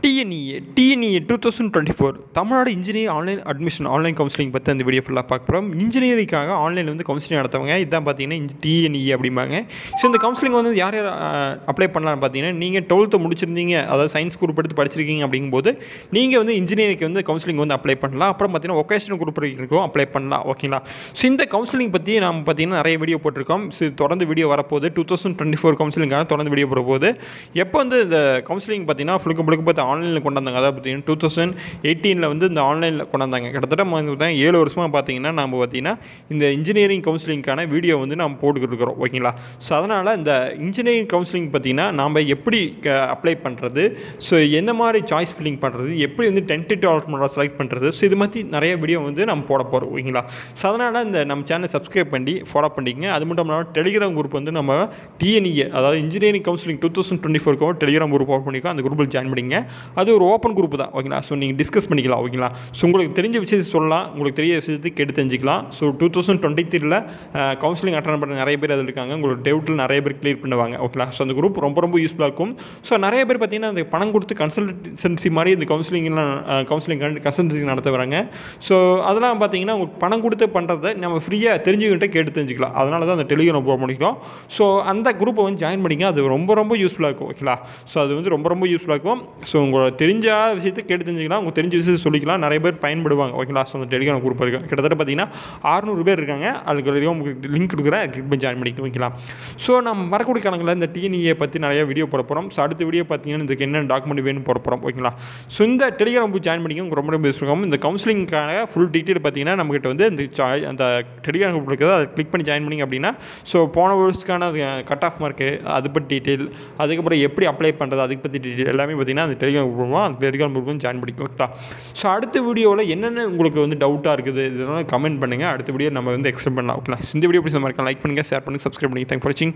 TNEA 2024 Tamil Nadu engineering online counselling பற்றி அந்த video ஃபுல்லாக பார்க்க போகிறோம். இன்ஜினியரிங்காக ஆன்லைனில் வந்து கவுன்சிலிங் நடத்தவங்க இதுதான் பார்த்தீங்கன்னா டிஎன்இஏ அப்படிம்பாங்க. ஸோ இந்த கவுன்சிலிங் வந்து யார் யார் அப்ளை பண்ணலான்னு பார்த்தீங்கன்னா, நீங்கள் 12th முடிச்சிருந்தீங்க, அதாவது சயின்ஸ் குரூப் எடுத்து படிச்சிருக்கீங்க அப்படிங்கும்போது நீங்கள் வந்து இன்ஜினியரிங்க்கு வந்து கவுன்சிலிங் வந்து அப்ளை பண்ணலாம். அப்புறம் பார்த்தீங்கன்னா ஒகேஷனல் குரூப் இருக்கும் அப்ளை பண்ணலாம். ஓகேங்களா? ஸோ இந்த கவுன்சிலிங் பற்றி நம்ம பார்த்தீங்கன்னா நிறைய வீடியோ போட்டிருக்கோம். ஸோ தொடர்ந்து வீடியோ வரப்போகுது. 2024 கவுன்சிலிங்கான தொடர்ந்து வீடியோ போடும்போது எப்போ வந்து இந்த கவுன்சிலிங் பார்த்தீங்கன்னா முழுக்க பார்த்து ஆன்லைனில் கொண்டு வந்தாங்க. அதாவது பார்த்தீங்கன்னா 2018 வந்து இந்த ஆன்லைனில் கொண்டு வந்தாங்க. கிட்டத்தட்ட பார்த்தீங்கன்னா 7 வருஷமாக பார்த்தீங்கன்னா நம்ம பார்த்தீங்கன்னா இந்த இன்ஜினியரிங் கவுன்சிலிங்கான வீடியோ வந்து நம்ம போட்டுக்கிட்டு இருக்கிறோம். ஓகேங்களா? ஸோ அதனால் இந்த இன்ஜினியரிங் கவுன்சிலிங் பார்த்தீங்கன்னா நாம் எப்படி அப்ளை பண்ணுறது, ஸோ என்ன மாதிரி சாய்ஸ் ஃபில்லிங் பண்ணுறது, எப்படி வந்து டென்டேட்டிவ் அலாட்மெண்ட் செலக்ட் பண்ணுறது, ஸோ இது மாதிரி நிறைய வீடியோ வந்து நம்ம போட போகிறோம். ஓகேங்களா? ஸோ அதனால் இந்த நம்ம சேனலை சப்ஸ்கிரைப் பண்ணி ஃபாலோ பண்ணிக்கங்க. அது மட்டும் இல்லாமல் டெலிகிராம் குரூப் வந்து நம்ம டிஎன்இஏ அதாவது engineering counselling 2024 Telegram group open பண்ணிக்கோ. அந்த குரூப்பில் ஜாயின் பண்ணிங்க. அது ஒரு ஓப்பன் குரூப் தான். ஓகேங்களா? ஸோ நீங்கள் டிஸ்கஸ் பண்ணிக்கலாம். ஓகேங்களா? ஸோ உங்களுக்கு தெரிஞ்ச விஷயத்தை சொல்லலாம், உங்களுக்கு தெரிய விஷயத்தை கேட்டு தெரிஞ்சிக்கலாம். ஸோ 2023 கவுன்சிலிங் அட்டன் பண்ண நிறைய பேர் அதில் இருக்காங்க. உங்களுக்கு டவுட்டில் நிறைய பேர் கிளியர் பண்ணுவாங்க. ஓகேங்களா? ஸோ அந்த குரூப் ரொம்ப யூஸ்ஃபுல்லாக இருக்கும். ஸோ நிறைய பேர் பார்த்தீங்கன்னா அந்த பணம் கொடுத்து கன்சல்டன்சி மாதிரி இந்த கவுன்சிலிங் கன்சல்டன்சி நடத்த வராங்க. ஸோ அதெல்லாம் பார்த்தீங்கன்னா உங்களுக்கு பணம் கொடுத்து பண்ணுறதை நம்ம ஃப்ரீயாக தெரிஞ்சுக்கிட்டே கேட்டு தெரிஞ்சுக்கலாம். அதனால தான் அந்த டெலிகிராம் போக முடியும். ஸோ அந்த குரூப்பை வந்து ஜாயின் பண்ணிங்க. அது ரொம்ப யூஸ்ஃபுல்லாக இருக்கும். ஓகேங்களா? ஸோ அது வந்து ரொம்ப யூஸ்ஃபுல்லாக இருக்கும். ஸோ உங்களுக்கு தெரிஞ்ச விஷயத்தை கேட்டு தெரிஞ்சுக்கலாம், உங்களுக்கு தெரிஞ்ச விஷயத்தை சொல்லிக்கலாம். நிறைய பேர் பயன்படுவாங்க. ஓகேங்களா? ஸோ அந்த டெலிகிராம் குரூப் இருக்குது. கிட்டத்தட்ட பார்த்தீங்கன்னா 600 பேர் இருக்காங்க. அதுக்கு உங்களுக்கு லிங்க் கொடுக்குறேன், கிளிக் பண்ணி ஜாயின் பண்ணிக்கலாம். ஓகேங்களா? ஸோ நம்ம வரக்கூடிய காலங்களில் இந்த டிஎன்இஏ பற்றி நிறைய வீடியோ போட போகிறோம். ஸோ அடுத்த வீடியோ பார்த்தீங்கன்னா இதுக்கு என்ன டாக்குமெண்ட் வேணும் போட போகிறோம். ஓகேங்களா? ஸோ இந்த டெலிகிராம் போய் ஜாயின் பண்ணிக்க ரொம்ப யூஸ்ஃபுல்லாகும். இந்த கவுன்சிலிங்கான ஃபுல் டீட்டெயில் பார்த்தீங்கன்னா நம்மகிட்ட வந்து அந்த டெலிகிராம் குரூப் இருக்குது. அதை கிளிக் பண்ணி ஜாயின் பண்ணிங்க அப்படின்னா ஸோ போன வருஷத்துக்கான கட் ஆஃப் மார்க்கு அது பற்றி டீட்டெயில், அதுக்கப்புறம் எப்படி அப்ளை பண்ணுறது அதுக்கு பற்றி டீட்டெயில் எல்லாமே பார்த்தீங்கன்னா அந்த டெலிகிராம் குரூப் அந்த டெலிகிராம் குரூப் ஜாயின் பண்ணிக்கோ. ஓகேங்களா? ஸோ அடுத்த வீடியோவில் என்னென்ன உங்களுக்கு வந்து டவுட்டாக இருக்குது இதெல்லாம் கமெண்ட் பண்ணுங்கள். அடுத்த வீடியோ நம்ம வந்து எக்ஸ்பிளைன் பண்ணலாம். ஓகேங்களா? இந்த வீடியோ பிடிச்ச மாதிரி லைக் பண்ணுங்கள், ஷேர் பண்ணுங்கள், சப்ஸ்கிரைப் பண்ணுங்கள். தேங்க்ஸ் ஃபார் வாட்சிங்.